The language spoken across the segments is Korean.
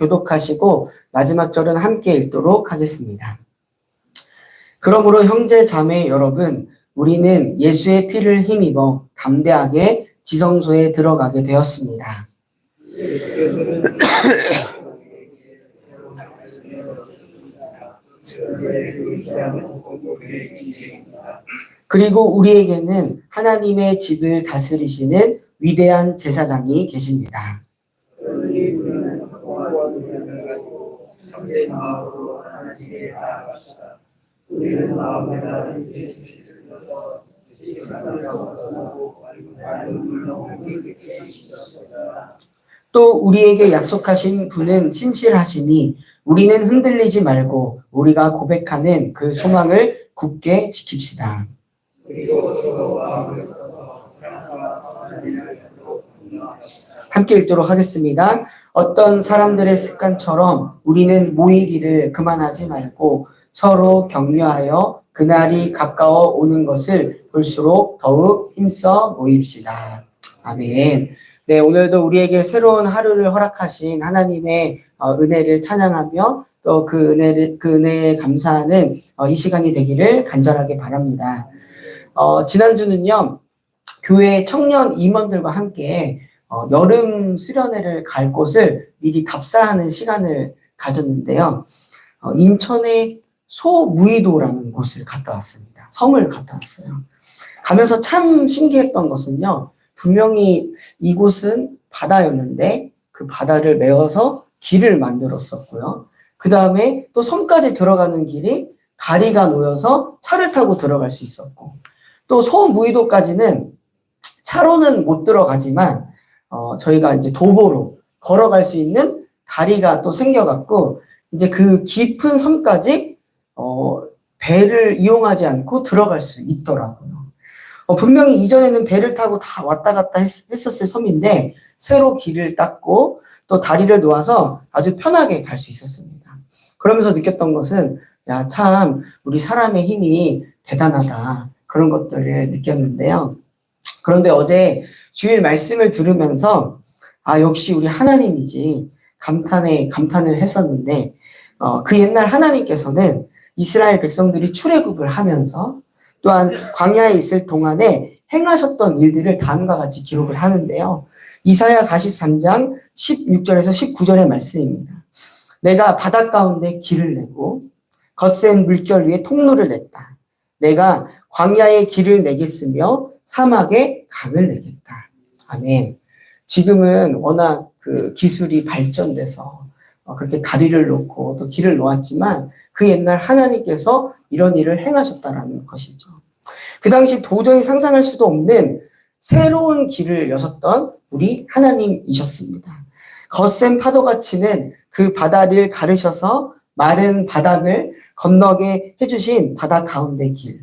교독하시고 마지막 절은 함께 읽도록 하겠습니다. 그러므로 형제 자매 여러분, 우리는 예수의 피를 힘입어 담대하게 지성소에 들어가게 되었습니다. 그리고 우리에게는 하나님의 집을 다스리시는 위대한 제사장이 계십니다. 또 우리에게 약속하신 분은 신실하시니 우리는 흔들리지 말고 우리가 고백하는 그 소망을 굳게 지킵시다. 함께 읽도록 하겠습니다. 어떤 사람들의 습관처럼 우리는 모이기를 그만하지 말고 서로 격려하여 그날이 가까워 오는 것을 볼수록 더욱 힘써 모입시다. 아멘. 네, 오늘도 우리에게 새로운 하루를 허락하신 하나님의 은혜를 찬양하며 또 그 은혜에 감사하는 이 시간이 되기를 간절하게 바랍니다. 지난주는요, 교회 청년 임원들과 함께 여름 수련회를 갈 곳을 미리 답사하는 시간을 가졌는데요. 인천의 소무이도라는 곳을 갔다 왔습니다. 섬을 갔다 왔어요. 가면서 참 신기했던 것은요, 분명히 이곳은 바다였는데 그 바다를 메워서 길을 만들었었고요. 그 다음에 또 섬까지 들어가는 길이 다리가 놓여서 차를 타고 들어갈 수 있었고, 또 소무이도까지는 차로는 못 들어가지만 저희가 이제 도보로 걸어갈 수 있는 다리가 또 생겨갖고 이제 그 깊은 섬까지 배를 이용하지 않고 들어갈 수 있더라고요. 분명히 이전에는 배를 타고 다 왔다 갔다 했었을 섬인데 새로 길을 닦고 또 다리를 놓아서 아주 편하게 갈 수 있었습니다. 그러면서 느꼈던 것은 야, 참 우리 사람의 힘이 대단하다. 그런 것들을 느꼈는데요. 그런데 어제 주일 말씀을 들으면서 역시 우리 하나님이지 감탄을 했었는데 그 옛날 하나님께서는 이스라엘 백성들이 출애굽을 하면서 또한 광야에 있을 동안에 행하셨던 일들을 다음과 같이 기록을 하는데요. 이사야 43장 16절에서 19절의 말씀입니다. 내가 바다 가운데 길을 내고 거센 물결 위에 통로를 냈다. 내가 광야에 길을 내겠으며 사막에 강을 내겠다. 아멘. 지금은 워낙 그 기술이 발전돼서 그렇게 다리를 놓고 또 길을 놓았지만 그 옛날 하나님께서 이런 일을 행하셨다라는 것이죠. 그 당시 도저히 상상할 수도 없는 새로운 길을 여셨던 우리 하나님이셨습니다. 거센 파도가 치는 그 바다를 가르셔서 마른 바닥을 건너게 해주신 바다 가운데 길.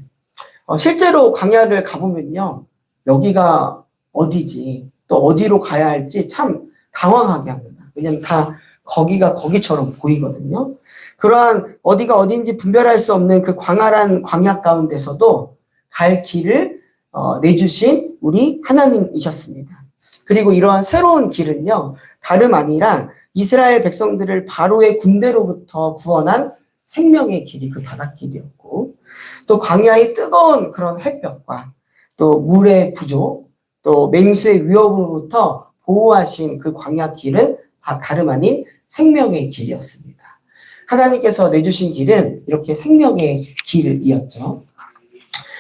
실제로 광야를 가보면요. 여기가 어디지 또 어디로 가야 할지 참 당황하게 합니다. 왜냐하면 다 거기가 거기처럼 보이거든요. 그러한 어디가 어딘지 분별할 수 없는 그 광활한 광야 가운데서도 갈 길을 내주신 우리 하나님이셨습니다. 그리고 이러한 새로운 길은요. 다름 아니라 이스라엘 백성들을 바로의 군대로부터 구원한 생명의 길이 그 바닷길이었고 또 광야의 뜨거운 그런 햇볕과 또 물의 부족 또 맹수의 위협으로부터 보호하신 그 광야 길은 다름 아닌 생명의 길이었습니다. 하나님께서 내주신 길은 이렇게 생명의 길이었죠.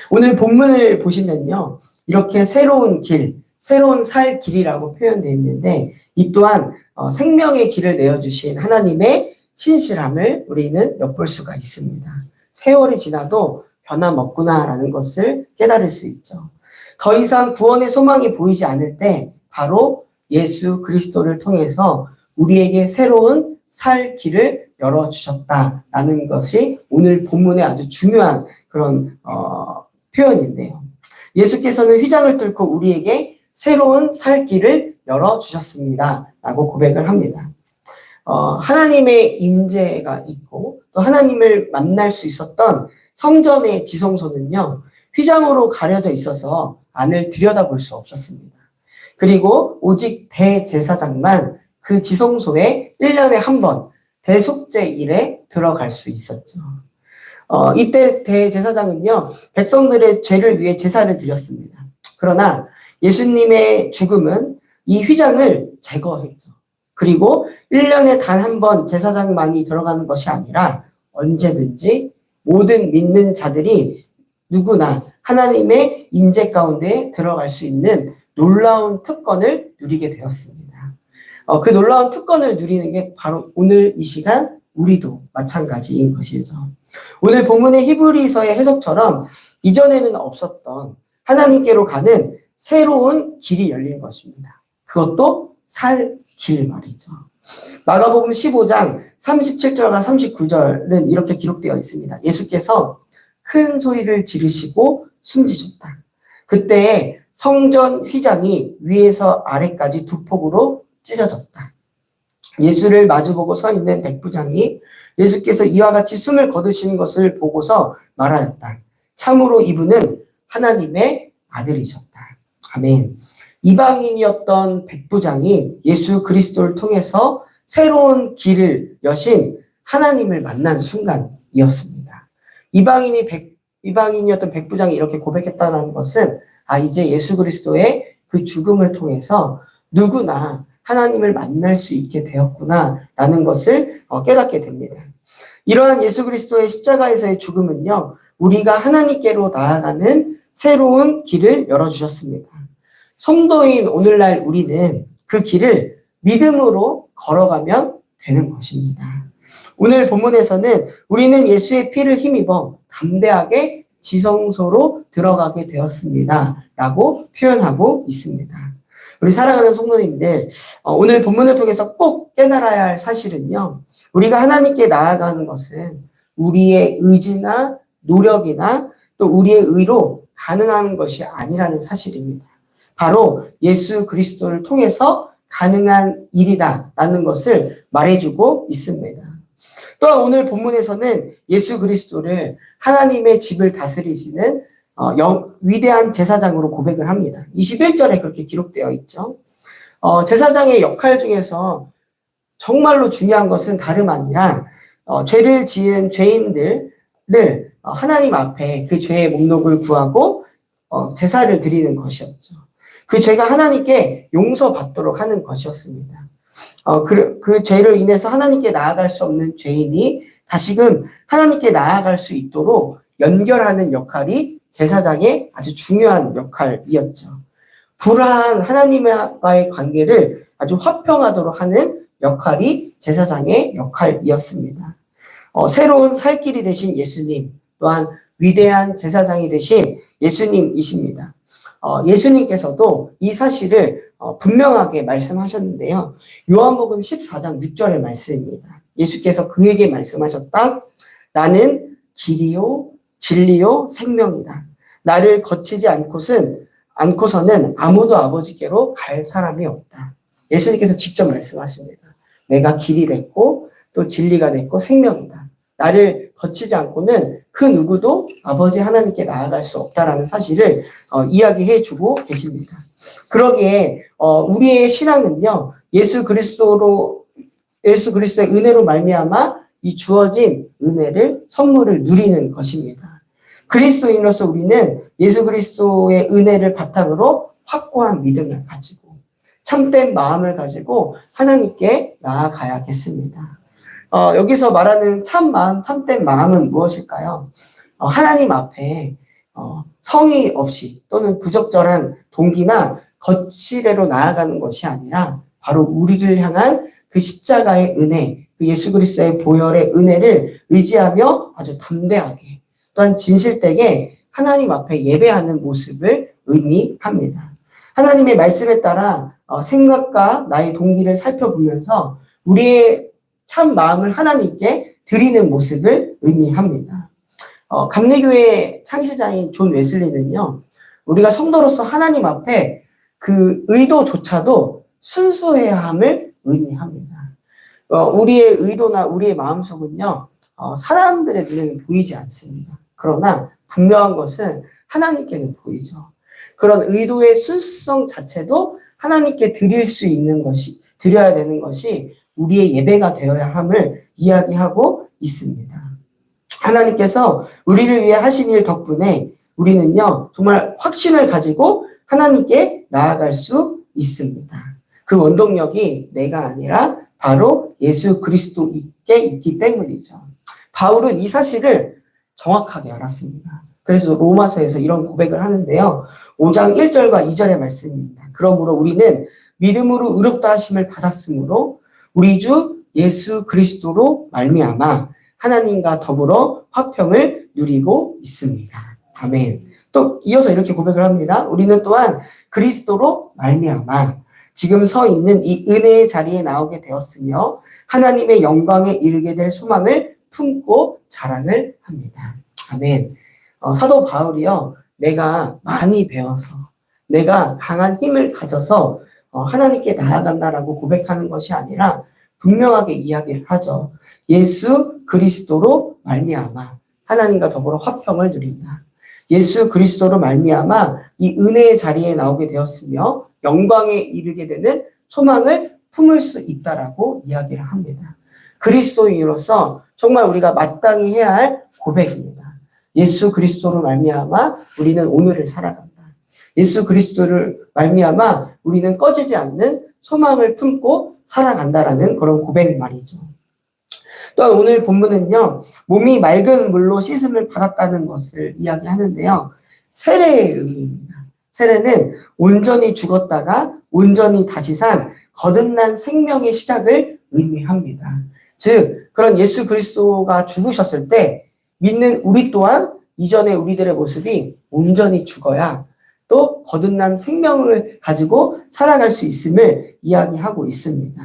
오늘 본문을 보시면요. 이렇게 새로운 길, 새로운 살 길이라고 표현되어 있는데 이 또한 생명의 길을 내어주신 하나님의 신실함을 우리는 엿볼 수가 있습니다. 세월이 지나도 변함없구나라는 것을 깨달을 수 있죠. 더 이상 구원의 소망이 보이지 않을 때 바로 예수 그리스도를 통해서 우리에게 새로운 살 길을 열어주셨다라는 것이 오늘 본문의 아주 중요한 그런 표현인데요. 예수께서는 휘장을 뚫고 우리에게 새로운 살 길을 열어주셨습니다. 라고 고백을 합니다. 하나님의 임재가 있고 또 하나님을 만날 수 있었던 성전의 지성소는요. 휘장으로 가려져 있어서 안을 들여다볼 수 없었습니다. 그리고 오직 대제사장만 그 지성소에 1년에 한 번 대속죄일에 들어갈 수 있었죠. 이때 대제사장은요, 백성들의 죄를 위해 제사를 드렸습니다. 그러나 예수님의 죽음은 이 휘장을 제거했죠. 그리고 1년에 단 한 번 제사장만이 들어가는 것이 아니라 언제든지 모든 믿는 자들이 누구나 하나님의 임재 가운데 들어갈 수 있는 놀라운 특권을 누리게 되었습니다. 그 놀라운 특권을 누리는 게 바로 오늘 이 시간 우리도 마찬가지인 것이죠. 오늘 본문의 히브리서의 해석처럼 이전에는 없었던 하나님께로 가는 새로운 길이 열린 것입니다. 그것도 살 길 말이죠. 마가복음 15장 37절과 39절은 이렇게 기록되어 있습니다. 예수께서 큰 소리를 지르시고 숨지셨다. 그때 성전 휘장이 위에서 아래까지 두 폭으로 찢어졌다. 예수를 마주보고 서 있는 백부장이 예수께서 이와 같이 숨을 거두시는 것을 보고서 말하였다. 참으로 이분은 하나님의 아들이셨다. 아멘. 이방인이었던 백부장이 예수 그리스도를 통해서 새로운 길을 여신 하나님을 만난 순간이었습니다. 이방인이었던 백부장이 이렇게 고백했다는 것은 이제 예수 그리스도의 그 죽음을 통해서 누구나 하나님을 만날 수 있게 되었구나라는 것을 깨닫게 됩니다. 이러한 예수 그리스도의 십자가에서의 죽음은요, 우리가 하나님께로 나아가는 새로운 길을 열어주셨습니다. 성도인 오늘날 우리는 그 길을 믿음으로 걸어가면 되는 것입니다. 오늘 본문에서는 우리는 예수의 피를 힘입어 담대하게 지성소로 들어가게 되었습니다. 라고 표현하고 있습니다. 우리 사랑하는 성도님들, 오늘 본문을 통해서 꼭 깨달아야 할 사실은요, 우리가 하나님께 나아가는 것은 우리의 의지나 노력이나 또 우리의 의로 가능한 것이 아니라는 사실입니다. 바로 예수 그리스도를 통해서 가능한 일이다라는 것을 말해주고 있습니다. 또한 오늘 본문에서는 예수 그리스도를 하나님의 집을 다스리시는 위대한 제사장으로 고백을 합니다. 21절에 그렇게 기록되어 있죠. 제사장의 역할 중에서 정말로 중요한 것은 다름 아니라 죄를 지은 죄인들을 하나님 앞에 그 죄의 목록을 구하고 제사를 드리는 것이었죠. 그 죄가 하나님께 용서받도록 하는 것이었습니다. 그 죄를 인해서 하나님께 나아갈 수 없는 죄인이 다시금 하나님께 나아갈 수 있도록 연결하는 역할이 제사장의 아주 중요한 역할이었죠. 불화한 하나님과의 관계를 아주 화평하도록 하는 역할이 제사장의 역할이었습니다. 새로운 살 길이 되신 예수님, 또한 위대한 제사장이 되신 예수님이십니다. 예수님께서도 이 사실을 분명하게 말씀하셨는데요. 요한복음 14장 6절의 말씀입니다. 예수께서 그에게 말씀하셨다. 나는 길이요 진리요 생명이다. 나를 거치지 않고서는 아무도 아버지께로 갈 사람이 없다. 예수님께서 직접 말씀하십니다. 내가 길이 됐고 또 진리가 됐고 생명이다. 나를 거치지 않고는 그 누구도 아버지 하나님께 나아갈 수 없다라는 사실을 이야기해 주고 계십니다. 그러기에 우리의 신앙은요, 예수 그리스도의 은혜로 말미암아 이 주어진 선물을 누리는 것입니다. 그리스도인으로서 우리는 예수 그리스도의 은혜를 바탕으로 확고한 믿음을 가지고 참된 마음을 가지고 하나님께 나아가야겠습니다. 여기서 말하는 참 마음, 참된 마음은 무엇일까요? 하나님 앞에 성의 없이 또는 부적절한 동기나 거칠애로 나아가는 것이 아니라 바로 우리를 향한 그 십자가의 은혜, 그 예수 그리스도의 보혈의 은혜를 의지하며 아주 담대하게 또한 진실되게 하나님 앞에 예배하는 모습을 의미합니다. 하나님의 말씀에 따라 생각과 나의 동기를 살펴보면서 우리의 참 마음을 하나님께 드리는 모습을 의미합니다. 감리교회 창시자인 존 웨슬리는요, 우리가 성도로서 하나님 앞에 그 의도조차도 순수해야 함을 의미합니다. 우리의 의도나 우리의 마음속은요, 사람들의 눈에는 보이지 않습니다. 그러나 분명한 것은 하나님께는 보이죠. 그런 의도의 순수성 자체도 하나님께 드릴 수 있는 것이 드려야 되는 것이 우리의 예배가 되어야 함을 이야기하고 있습니다. 하나님께서 우리를 위해 하신 일 덕분에 우리는요, 정말 확신을 가지고 하나님께 나아갈 수 있습니다. 그 원동력이 내가 아니라 바로 예수 그리스도께 있기 때문이죠. 바울은 이 사실을 정확하게 알았습니다. 그래서 로마서에서 이런 고백을 하는데요. 5장 1절과 2절의 말씀입니다. 그러므로 우리는 믿음으로 의롭다 하심을 받았으므로 우리 주 예수 그리스도로 말미암아 하나님과 더불어 화평을 누리고 있습니다. 아멘. 또 이어서 이렇게 고백을 합니다. 우리는 또한 그리스도로 말미암아 지금 서 있는 이 은혜의 자리에 나오게 되었으며 하나님의 영광에 이르게 될 소망을 품고 자랑을 합니다. 아멘. 사도 바울이요, 내가 많이 배워서, 내가 강한 힘을 가져서 하나님께 나아간다라고 고백하는 것이 아니라 분명하게 이야기를 하죠. 예수 그리스도로 말미암아 하나님과 더불어 화평을 누린다. 예수 그리스도로 말미암아 이 은혜의 자리에 나오게 되었으며 영광에 이르게 되는 소망을 품을 수 있다라고 이야기를 합니다. 그리스도인으로서 정말 우리가 마땅히 해야 할 고백입니다. 예수 그리스도로 말미암아 우리는 오늘을 살아간다. 예수 그리스도를 말미암아 우리는 꺼지지 않는 소망을 품고 살아간다라는 그런 고백 말이죠. 또한 오늘 본문은요, 몸이 맑은 물로 씻음을 받았다는 것을 이야기하는데요. 세례의 의미입니다. 세례는 온전히 죽었다가 온전히 다시 산 거듭난 생명의 시작을 의미합니다. 즉, 그런 예수 그리스도가 죽으셨을 때 믿는 우리 또한 이전의 우리들의 모습이 온전히 죽어야 또 거듭난 생명을 가지고 살아갈 수 있음을 이야기하고 있습니다.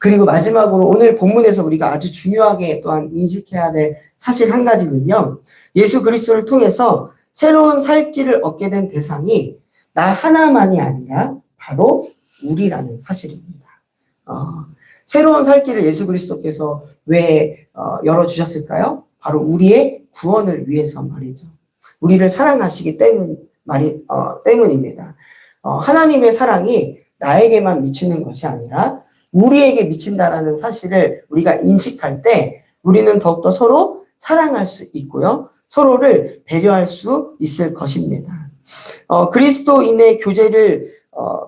그리고 마지막으로 오늘 본문에서 우리가 아주 중요하게 또한 인식해야 될 사실 한 가지는요. 예수 그리스도를 통해서 새로운 살 길을 얻게 된 대상이 나 하나만이 아니라 바로 우리라는 사실입니다. 새로운 살 길을 예수 그리스도께서 왜 열어주셨을까요? 바로 우리의 구원을 위해서 말이죠. 우리를 사랑하시기 때문입니다. 하나님의 사랑이 나에게만 미치는 것이 아니라 우리에게 미친다라는 사실을 우리가 인식할 때 우리는 더욱더 서로 사랑할 수 있고요. 서로를 배려할 수 있을 것입니다.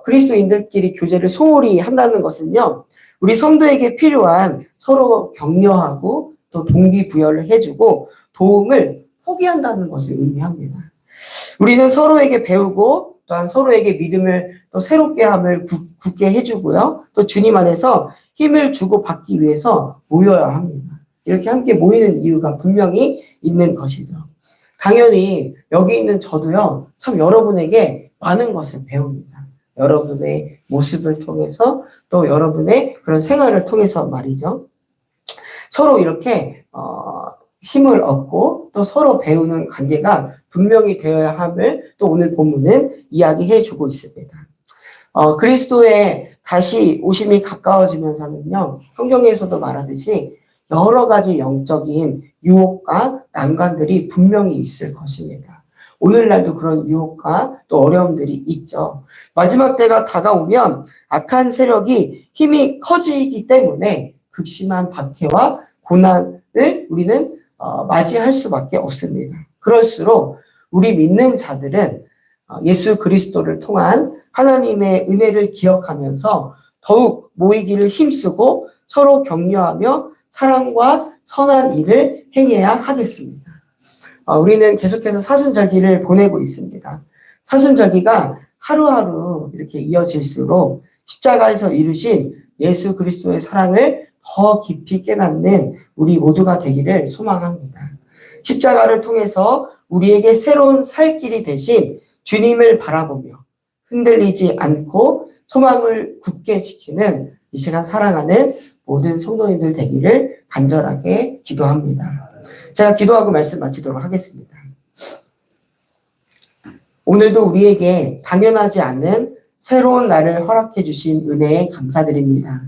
그리스도인들끼리 교제를 소홀히 한다는 것은요. 우리 성도에게 필요한 서로 격려하고 또 동기부여를 해주고 도움을 포기한다는 것을 의미합니다. 우리는 서로에게 배우고 또한 서로에게 믿음을 또 새롭게 함을 굳게 해주고요. 또 주님 안에서 힘을 주고 받기 위해서 모여야 합니다. 이렇게 함께 모이는 이유가 분명히 있는 것이죠. 당연히 여기 있는 저도요. 참 여러분에게 많은 것을 배웁니다. 여러분의 모습을 통해서 또 여러분의 그런 생활을 통해서 말이죠. 서로 이렇게 힘을 얻고 또 서로 배우는 관계가 분명히 되어야 함을 또 오늘 본문은 이야기해 주고 있습니다. 그리스도의 다시 오심이 가까워지면서는요, 성경에서도 말하듯이 여러 가지 영적인 유혹과 난관들이 분명히 있을 것입니다. 오늘날도 그런 유혹과 또 어려움들이 있죠. 마지막 때가 다가오면 악한 세력이 힘이 커지기 때문에 극심한 박해와 고난을 우리는 맞이할 수밖에 없습니다. 그럴수록 우리 믿는 자들은 예수 그리스도를 통한 하나님의 은혜를 기억하면서 더욱 모이기를 힘쓰고 서로 격려하며 사랑과 선한 일을 행해야 하겠습니다. 우리는 계속해서 사순절기를 보내고 있습니다. 사순절기가 하루하루 이렇게 이어질수록 십자가에서 이루신 예수 그리스도의 사랑을 더 깊이 깨닫는 우리 모두가 되기를 소망합니다. 십자가를 통해서 우리에게 새로운 살 길이 되신 주님을 바라보며 흔들리지 않고 소망을 굳게 지키는 이 시간 사랑하는 모든 성도님들 되기를 간절하게 기도합니다. 제가 기도하고 말씀 마치도록 하겠습니다. 오늘도 우리에게 당연하지 않은 새로운 날을 허락해 주신 은혜에 감사드립니다.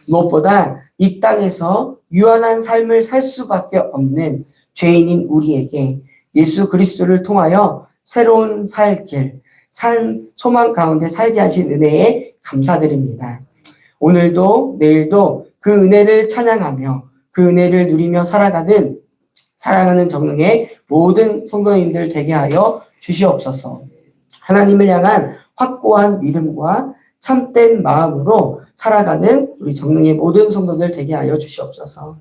무엇보다 이 땅에서 유한한 삶을 살 수밖에 없는 죄인인 우리에게 예수 그리스도를 통하여 새로운 살 길, 삶, 소망 가운데 살게 하신 은혜에 감사드립니다. 오늘도 내일도 그 은혜를 찬양하며 그 은혜를 누리며 살아가는 사랑하는 정릉의 모든 성도님들 되게 하여 주시옵소서. 하나님을 향한 확고한 믿음과 참된 마음으로 살아가는 우리 정릉의 모든 성도들 되게 하여 주시옵소서.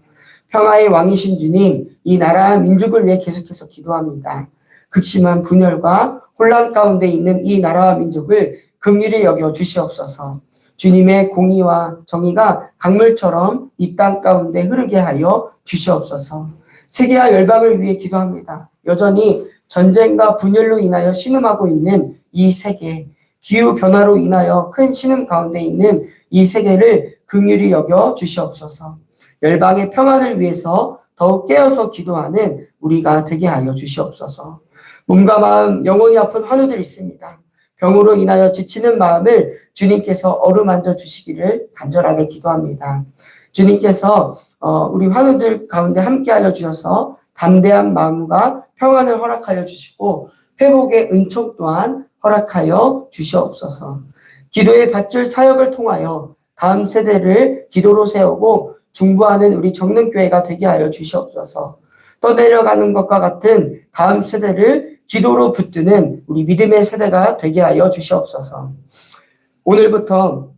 평화의 왕이신 주님, 이 나라 민족을 위해 계속해서 기도합니다. 극심한 분열과 혼란 가운데 있는 이 나라와 민족을 긍휼히 여겨 주시옵소서. 주님의 공의와 정의가 강물처럼 이 땅 가운데 흐르게 하여 주시옵소서. 세계와 열방을 위해 기도합니다. 여전히 전쟁과 분열로 인하여 신음하고 있는 이 세계, 기후변화로 인하여 큰 신음 가운데 있는 이 세계를 긍휼히 여겨 주시옵소서. 열방의 평안을 위해서 더욱 깨어서 기도하는 우리가 되게 하여 주시옵소서. 몸과 마음, 영혼이 아픈 환우들이 있습니다. 병으로 인하여 지치는 마음을 주님께서 어루만져 주시기를 간절하게 기도합니다. 주님께서 우리 환우들 가운데 함께하여 주셔서 담대한 마음과 평안을 허락하여 주시고 회복의 은총 또한 허락하여 주시옵소서. 기도의 밧줄 사역을 통하여 다음 세대를 기도로 세우고 중보하는 우리 정릉교회가 되게 하여 주시옵소서. 떠내려가는 것과 같은 다음 세대를 기도로 붙드는 우리 믿음의 세대가 되게 하여 주시옵소서. 오늘부터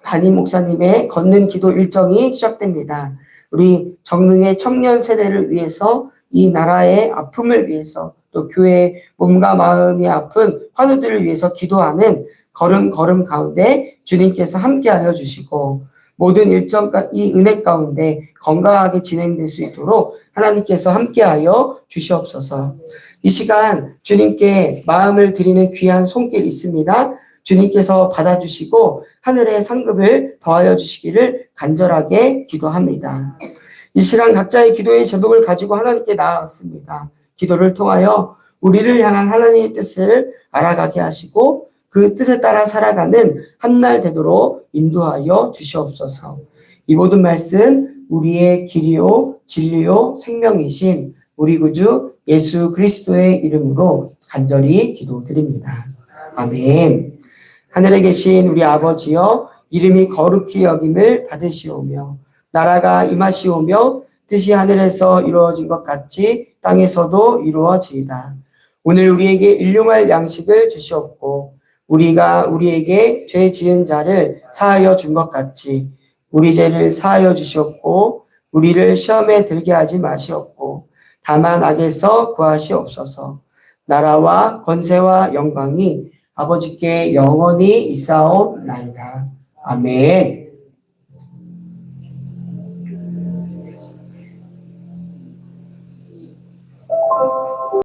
담임 목사님의 걷는 기도 일정이 시작됩니다. 우리 정릉의 청년 세대를 위해서 이 나라의 아픔을 위해서 또 교회의 몸과 마음이 아픈 환우들을 위해서 기도하는 걸음 가운데 주님께서 함께하여 주시고 모든 일정과 이 은혜 가운데 건강하게 진행될 수 있도록 하나님께서 함께하여 주시옵소서. 이 시간 주님께 마음을 드리는 귀한 손길 있습니다. 주님께서 받아주시고 하늘의 상급을 더하여 주시기를 간절하게 기도합니다. 이 시간 각자의 기도의 제목을 가지고 하나님께 나아갔습니다. 기도를 통하여 우리를 향한 하나님의 뜻을 알아가게 하시고 그 뜻에 따라 살아가는 한날 되도록 인도하여 주시옵소서. 이 모든 말씀 우리의 길이요 진리요 생명이신 우리 구주 예수 그리스도의 이름으로 간절히 기도드립니다. 아멘. 하늘에 계신 우리 아버지여, 이름이 거룩히 여김을 받으시오며 나라가 임하시오며 뜻이 하늘에서 이루어진 것 같이 땅에서도 이루어지이다. 오늘 우리에게 일용할 양식을 주시옵고 우리가 우리에게 죄 지은 자를 사하여 준 것 같이 우리 죄를 사하여 주시옵고 우리를 시험에 들게 하지 마시옵고 다만 악에서 구하시옵소서. 나라와 권세와 영광이 아버지께 영원히 있사옵나이다. 아멘.